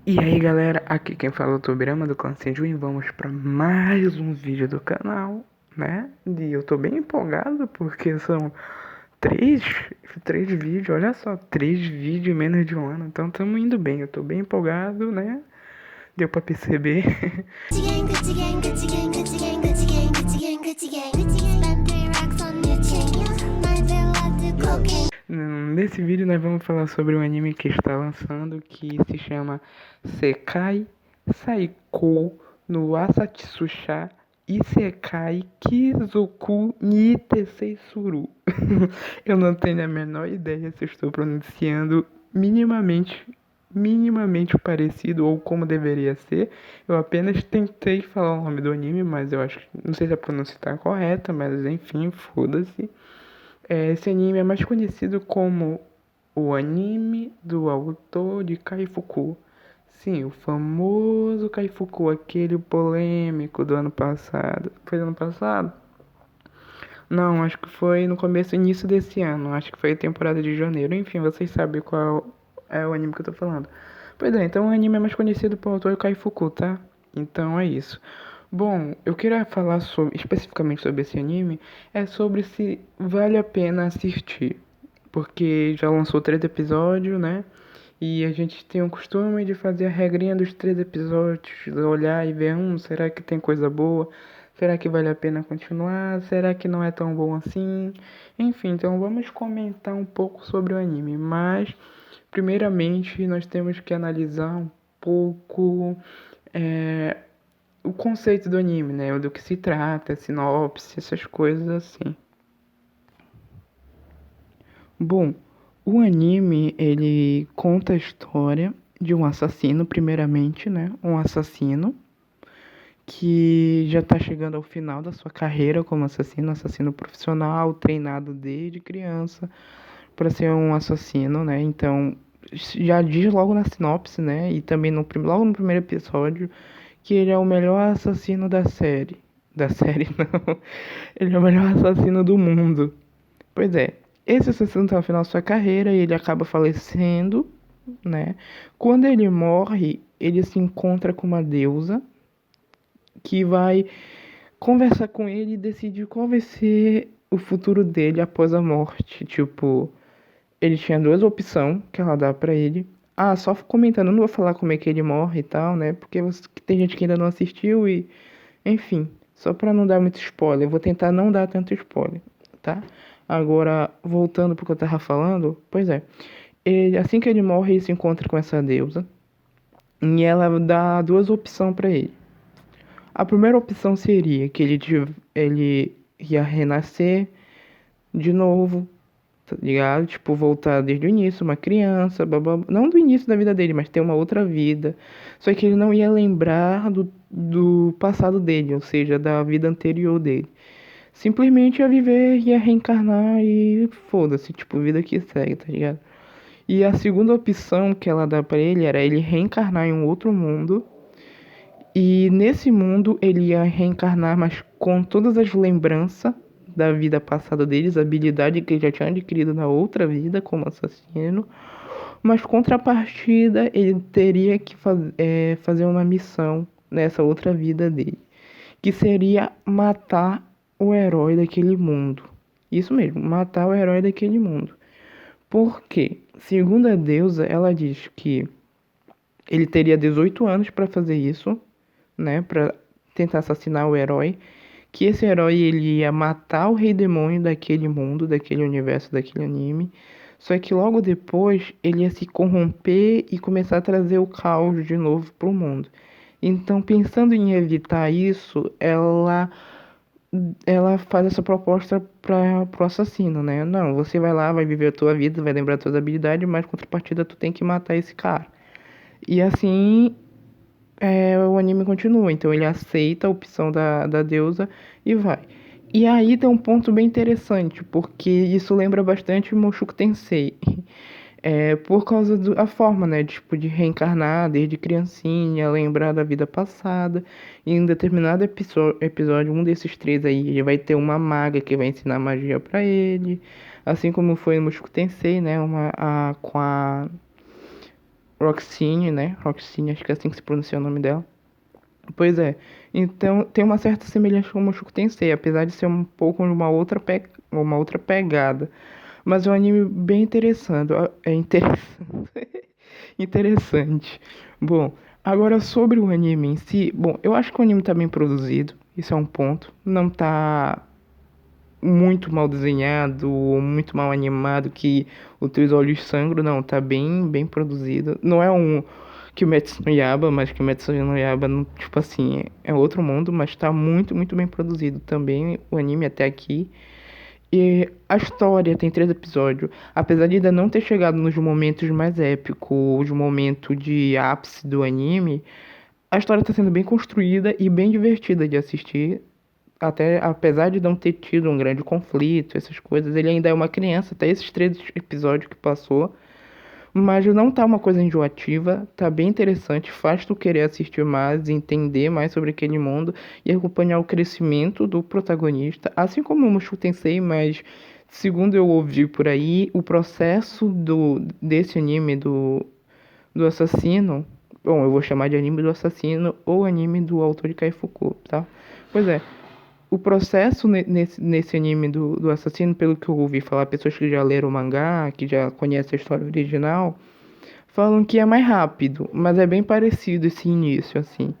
E aí galera, aqui quem fala é o Tobirama do Clã Senju e vamos para mais um vídeo do canal, né? E eu tô bem empolgado porque são três, três vídeos, olha só, três vídeos em menos de um ano, então tamo indo bem, eu tô bem empolgado, né? Deu pra perceber. Nesse vídeo nós vamos falar sobre um anime que está lançando que se chama Sekai Saikou no Asatsusha Isekai Kizoku ni Teseisuru. Eu não tenho a menor ideia se estou pronunciando minimamente parecido ou como deveria ser. Eu apenas tentei falar o nome do anime, mas eu acho que não sei se a pronúncia está correta, mas enfim, foda-se. Esse anime é mais conhecido como o anime do autor de Kaifuku. Sim, o famoso Kaifuku, aquele polêmico do ano passado. Foi do ano passado? Não, acho que foi no começo, início desse ano. Acho que foi a temporada de janeiro. Enfim, vocês sabem qual é o anime que eu tô falando. Pois é, então o anime é mais conhecido pelo autor Kaifuku, tá? Então é isso. Bom, eu queria falar especificamente sobre esse anime, é sobre se vale a pena assistir. Porque já lançou 3 episódios, né? E a gente tem o costume de fazer a regrinha dos 3 episódios, olhar e ver, será que tem coisa boa? Será que vale a pena continuar? Será que não é tão bom assim? Enfim, então vamos comentar um pouco sobre o anime. Mas, primeiramente, nós temos que analisar um pouco o conceito do anime, né? Do que se trata, sinopse, essas coisas assim. Bom, o anime, ele conta a história de um assassino, primeiramente, né? Um assassino que já tá chegando ao final da sua carreira como assassino profissional, treinado desde criança para ser um assassino, né? Então, já diz logo na sinopse, né? E também logo no primeiro episódio que ele é o melhor assassino da série. Da série, não. Ele é o melhor assassino do mundo. Pois é, esse assassino tá no final da sua carreira e ele acaba falecendo, né? Quando ele morre, ele se encontra com uma deusa que vai conversar com ele e decidir qual vai ser o futuro dele após a morte. Tipo, ele tinha duas opções que ela dá pra ele. Ah, só comentando, não vou falar como é que ele morre e tal, né? Porque tem gente que ainda não assistiu e... Enfim, só pra não dar muito spoiler, eu vou tentar não dar tanto spoiler, tá? Agora, voltando pro que eu tava falando, pois é. Assim que ele morre, ele se encontra com essa deusa. E ela dá duas opções pra ele. A primeira opção seria que ele ia renascer de novo, tá ligado? Tipo, voltar desde o início, uma criança, blá. Não do início da vida dele, mas ter uma outra vida. Só que ele não ia lembrar do passado dele, ou seja, da vida anterior dele. Simplesmente ia viver, ia reencarnar e foda-se, tipo, vida que segue, tá ligado? E a segunda opção que ela dá pra ele era ele reencarnar em um outro mundo. E nesse mundo ele ia reencarnar, mas com todas as lembranças da vida passada deles, a habilidade que ele já tinha adquirido na outra vida como assassino. Mas contrapartida, ele teria que fazer uma missão nessa outra vida dele, que seria matar o herói daquele mundo. Isso mesmo, matar o herói daquele mundo. Porque, segundo a deusa, ela diz que ele teria 18 anos para fazer isso, né, para tentar assassinar o herói, que esse herói ele ia matar o rei demônio daquele mundo, daquele universo, daquele anime. Só que logo depois ele ia se corromper e começar a trazer o caos de novo pro mundo. Então, pensando em evitar isso, ela faz essa proposta para pro assassino, né? Não, você vai lá, vai viver a tua vida, vai lembrar das tuas habilidades, mas contrapartida tu tem que matar esse cara. E assim o anime continua. Então ele aceita a opção da deusa e vai. E aí tem um ponto bem interessante, porque isso lembra bastante Mushoku Tensei. Por causa da forma, né? Tipo, de reencarnar desde criancinha, lembrar da vida passada. E em determinado episódio, um desses três aí, ele vai ter uma maga que vai ensinar magia pra ele. Assim como foi no Mushoku Tensei, né? Com a Roxine, né? Roxine, acho que é assim que se pronuncia o nome dela. Pois é. Então, tem uma certa semelhança com o Mushoku Tensei, apesar de ser um pouco uma outra pegada. Mas é um anime bem interessante. É interessante. Interessante. Bom, agora sobre o anime em si. Bom, eu acho que o anime tá bem produzido. Isso é um ponto. Não tá muito mal desenhado ou muito mal animado que os teus olhos sangram. Não, tá bem produzido. Não é um Kimetsu no Yaiba, mas Kimetsu no Yaiba, tipo assim, é outro mundo, mas tá muito bem produzido também o anime até aqui. E a história tem 3 episódios. Apesar de ainda não ter chegado nos momentos mais épicos, os momentos de ápice do anime, a história está sendo bem construída e bem divertida de assistir. Até apesar de não ter tido um grande conflito, essas coisas, ele ainda é uma criança, até esses 3 episódios que passou. Mas não tá uma coisa enjoativa, tá bem interessante, faz tu querer assistir mais, entender mais sobre aquele mundo e acompanhar o crescimento do protagonista, assim como o Mushoku Tensei, mas segundo eu ouvi por aí, o processo desse anime do assassino, bom, eu vou chamar de anime do assassino ou anime do autor de Kaifuku, tá? Pois é, o processo nesse anime do assassino, pelo que eu ouvi falar, pessoas que já leram o mangá, que já conhecem a história original, falam que é mais rápido, mas é bem parecido esse início, assim.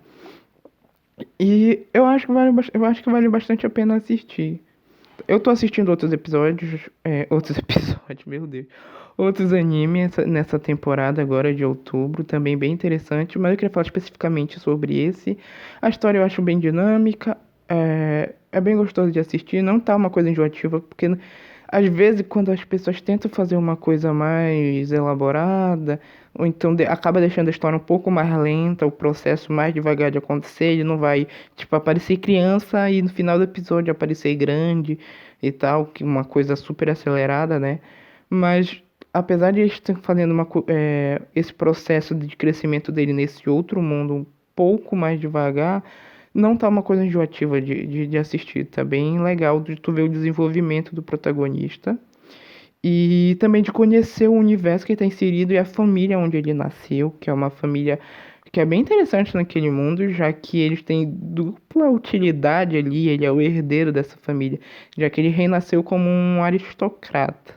E eu acho que vale bastante a pena assistir. Eu tô assistindo outros episódios, outros episódios, meu Deus. Outros animes nessa temporada agora de outubro, também bem interessante, mas eu queria falar especificamente sobre esse. A história eu acho bem dinâmica, é bem gostoso de assistir, não tá uma coisa enjoativa, porque às vezes quando as pessoas tentam fazer uma coisa mais elaborada, ou então acaba deixando a história um pouco mais lenta, o processo mais devagar de acontecer, ele não vai, tipo, aparecer criança e no final do episódio aparecer grande e tal, que uma coisa super acelerada, né? Mas apesar de eles estarem fazendo esse processo de crescimento dele nesse outro mundo um pouco mais devagar, não tá uma coisa enjoativa de assistir. Tá bem legal de tu ver o desenvolvimento do protagonista. E também de conhecer o universo que ele está inserido e a família onde ele nasceu, que é uma família que é bem interessante naquele mundo, já que eles têm dupla utilidade ali, ele é o herdeiro dessa família, já que ele renasceu como um aristocrata.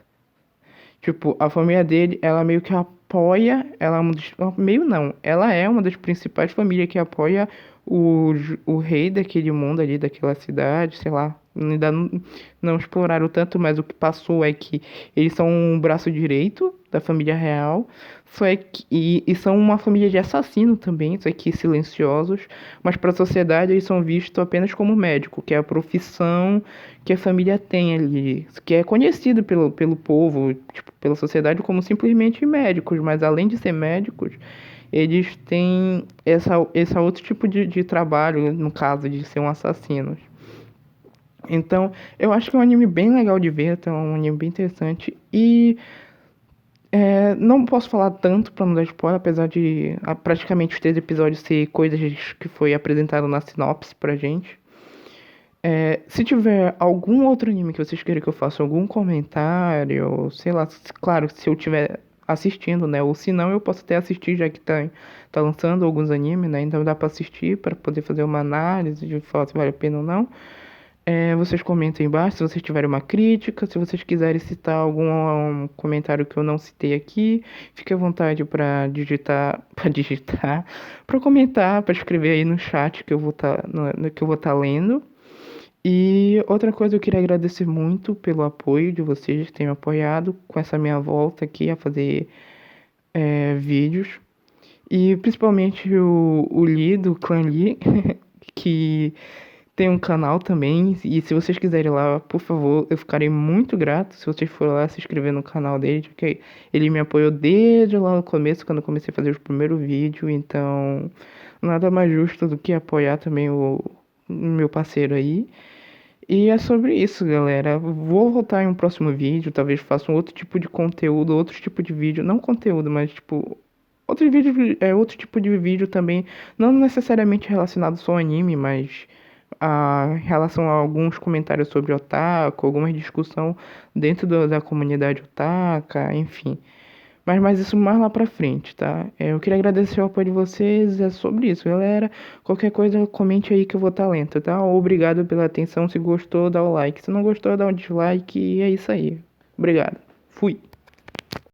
Tipo, a família dele, ela meio que apoia, ela é uma meio não, ela é uma das principais famílias que apoia o rei daquele mundo ali, daquela cidade, sei lá. Ainda não exploraram tanto, mas o que passou é que eles são um braço direito da família real, só é que, e são uma família de assassino também, só que silenciosos, mas para a sociedade eles são vistos apenas como médico, que é a profissão que a família tem ali, que é conhecido pelo povo, tipo, pela sociedade como simplesmente médicos, mas além de ser médicos, eles têm essa outro tipo de trabalho, no caso de ser um assassino. Então, eu acho que é um anime bem legal de ver, então é um anime bem interessante. E não posso falar tanto pra não dar spoiler, apesar de praticamente os 3 episódios ser coisas que foi apresentado na sinopse pra gente. Se tiver algum outro anime que vocês queiram que eu faça algum comentário, sei lá, claro, se eu tiver assistindo, né? Ou se não, eu posso até assistir, já que tá lançando alguns animes, né? Então dá pra assistir, para poder fazer uma análise de falar se vale a pena ou não. Vocês comentem aí embaixo se vocês tiverem uma crítica, se vocês quiserem citar algum comentário que eu não citei aqui, fique à vontade para digitar, para comentar, para escrever aí no chat que eu vou estar lendo. E outra coisa, eu queria agradecer muito pelo apoio de vocês que têm me apoiado com essa minha volta aqui a fazer vídeos. E principalmente o Lee, do Clã Lee, que tem um canal também. E se vocês quiserem ir lá, por favor, eu ficarei muito grato se vocês forem lá se inscrever no canal dele, porque ele me apoiou desde lá no começo, quando eu comecei a fazer os primeiros vídeos. Então, nada mais justo do que apoiar também o meu parceiro aí. E é sobre isso, galera. Vou voltar em um próximo vídeo, talvez faça um outro tipo de conteúdo, outro tipo de vídeo, não conteúdo, mas tipo outro vídeo, outro tipo de vídeo também, não necessariamente relacionado só ao anime, mas a relação a alguns comentários sobre otaku, alguma discussão dentro da comunidade otaka, enfim. Mas isso mais lá pra frente, tá? Eu queria agradecer o apoio de vocês. É sobre isso, galera. Qualquer coisa, comente aí que eu vou estar lento, tá? Obrigado pela atenção. Se gostou, dá o like. Se não gostou, dá um dislike. E é isso aí. Obrigado. Fui.